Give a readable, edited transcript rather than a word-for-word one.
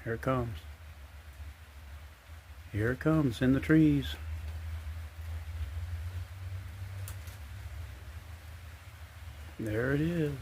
Here it comes. Here it comes in the trees. There it is.